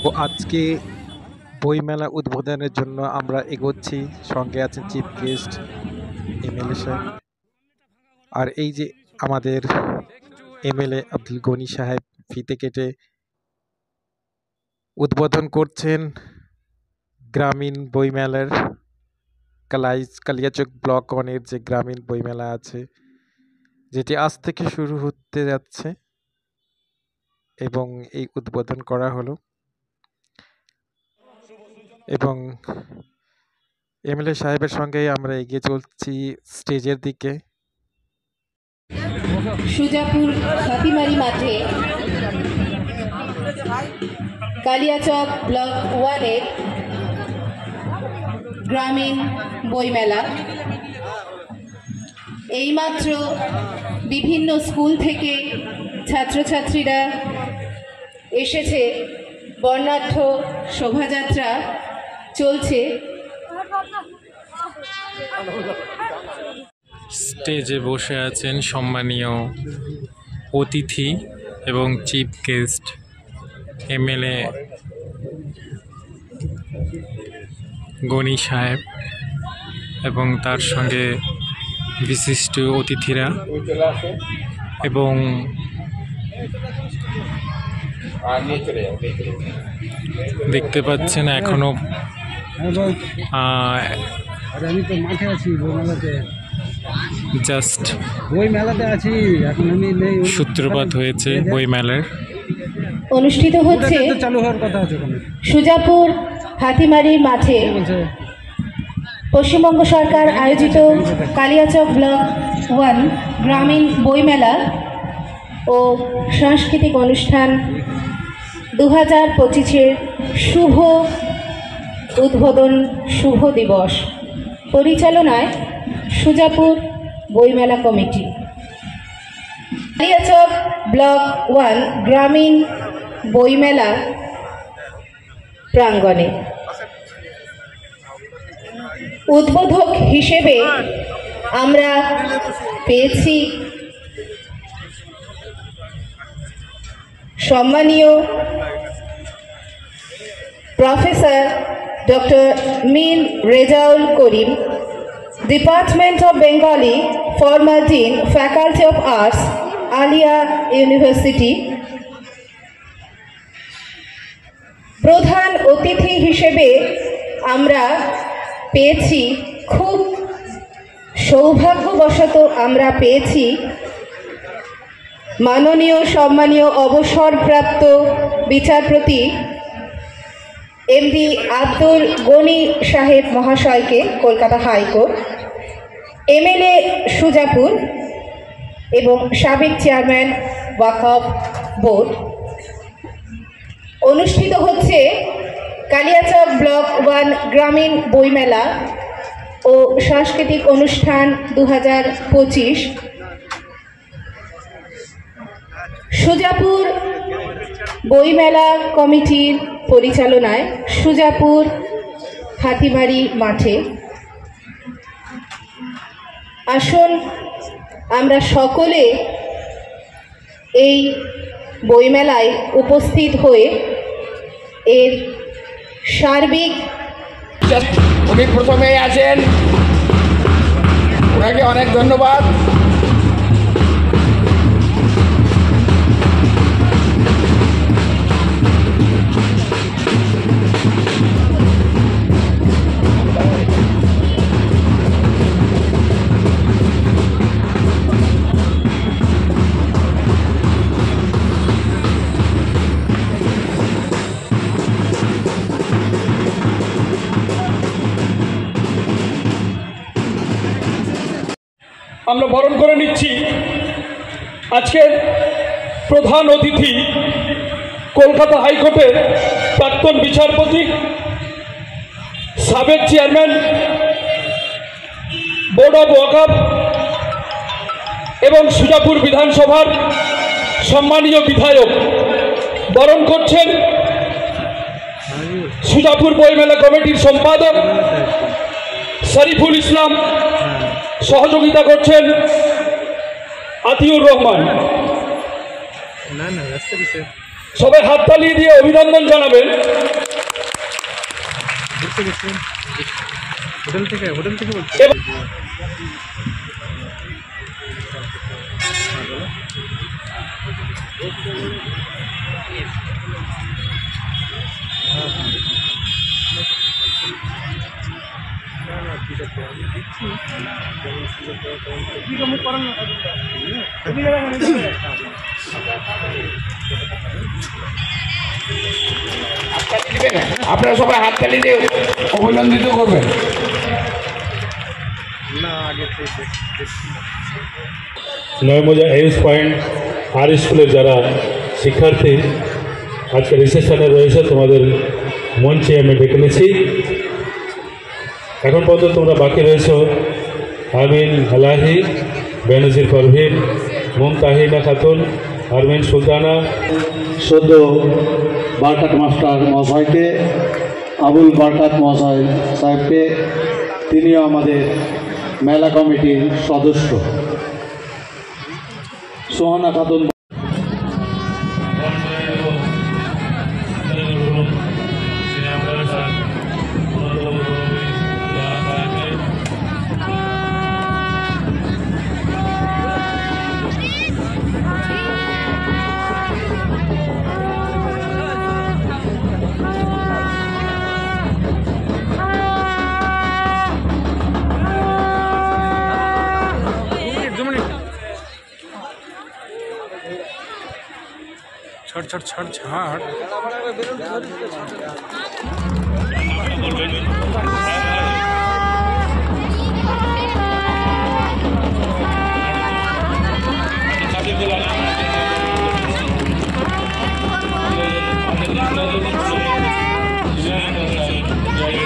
ও আজকে বইমেলা উদ্বোধনের জন্য আমরা এগোচ্ছি। সঙ্গে আছেন চিফ গেস্ট এমএলএ সাহেব। আর এই যে আমাদের এমএলএ আব্দুল গনি সাহেব ফিতে কেটে উদ্বোধন করছেন গ্রামীণ বইমেলার কালিয়াচক ব্লক 1-এর যে গ্রামীণ বইমেলা আছে, যেটি আজ থেকে শুরু হতে যাচ্ছে এবং এই উদ্বোধন করা হলো। এবং এমএলএ সাহেবের সঙ্গে আমরা এগিয়ে চলছি স্টেজের দিকে। সুজাপুর হাতিমারি মাঠে কালিয়াচক ব্লক 1-এর গ্রামীণ বইমেলা। এইমাত্র বিভিন্ন স্কুল থেকে ছাত্রছাত্রীরা এসেছে, বর্ণাঢ্য শোভাযাত্রা চলছে। স্টেজে বসে আছেন সম্মানীয় অতিথি এবং চিফ গেস্ট এমএলএ গনি সাহেব এবং তার সঙ্গে বিশিষ্ট অতিথিরা, এবং দেখতে পাচ্ছেন এখনো আমি তো মাঠে আছি, জাস্ট বই মেলাতে আছি, এখন আমি নেই। সূত্রপাত হয়েছে বইমেলার। অনুষ্ঠিত হচ্ছে চালু হওয়ার কথা আছে সুজাপুর হাতিমারির মাঠে পশ্চিমবঙ্গ সরকার আয়োজিত কালিয়াচক ব্লক 1 গ্রামীণ বইমেলা ও সাংস্কৃতিক অনুষ্ঠান 2025-এর শুভ উদ্বোধন শুভ দিবস পরিচালনায় সুজাপুর বইমেলা কমিটি। কালিয়াচক ব্লক 1 গ্রামীণ বইমেলা প্রাঙ্গণে উদ্বোধক হিসেবে আমরা পেয়েছি সম্মানীয় professor doctor Mir Rezaul Karim, department of Bengali, former dean, faculty of arts, Aliah university. প্রধান অতিথি হিসেবে আমরা পেয়েছি, খুব সৌভাগ্যবশত আমরা পেয়েছি মাননীয় সম্মানীয় অবসরপ্রাপ্ত বিচারপতি এমডি আব্দুল গনি সাহেব মহাশয়কে, কলকাতা হাইকোর্ট, এমএলএ সুজাপুর এবং সাবেক চেয়ারম্যান ওয়াকফ বোর্ড। অনুষ্ঠিত হচ্ছে কালিয়াচক ব্লক 1 গ্রামীণ বইমেলা ও সাংস্কৃতিক অনুষ্ঠান 2025। সুজাপুর বইমেলা কমিটির পরিচালনায় সুজাপুর হাতিমারি মাঠে। আসুন আমরা সকলে এই বইমেলায় উপস্থিত হয়ে এর সার্বিক। উনি প্রথমেই আছেন, ওনাকে অনেক ধন্যবাদ। আমরা বরণ করে নিচ্ছি আজকের প্রধান অতিথি, কলকাতা হাইকোর্টের প্রাক্তন বিচারপতি, সাবেক চেয়ারম্যান বোর্ড অব ওয়াকফ এবং সুজাপুর বিধানসভার সম্মানীয় বিধায়ক। বরণ করছেন সুজাপুর বইমেলা কমিটির সম্পাদক শরীফুল ইসলাম, সহযোগিতা করছেন আতিউর রহমান। সবাই হাততালি দিয়ে অভিনন্দন জানাবেন। এবং আপনারা সবাই হাততালি দিয়ে অভিনন্দিত করবেন। নয়মজা হেলথ পয়েন্ট আর স্কুলের যারা শিক্ষার্থী আজকে রিসেপশনে রয়েছে, তোমাদের মঞ্চে আমি ডেকে নিয়েছি। এখন পর্যন্ত তোমরা বাকি রয়েছ আমিন আলাহি, বেনজির পারভিন, মুমতাহিনা খাতুন, আরমিন সুলতানা, সদ্য বারকাত মাস্টার মহাশয়কে, আবুল বারকাত মহাশয় সাহেবকে, তিনিও আমাদের মেলা কমিটির সদস্য, সোহানা খাতুন। ছাড় ছাড় ছাড় ছাড়। জয়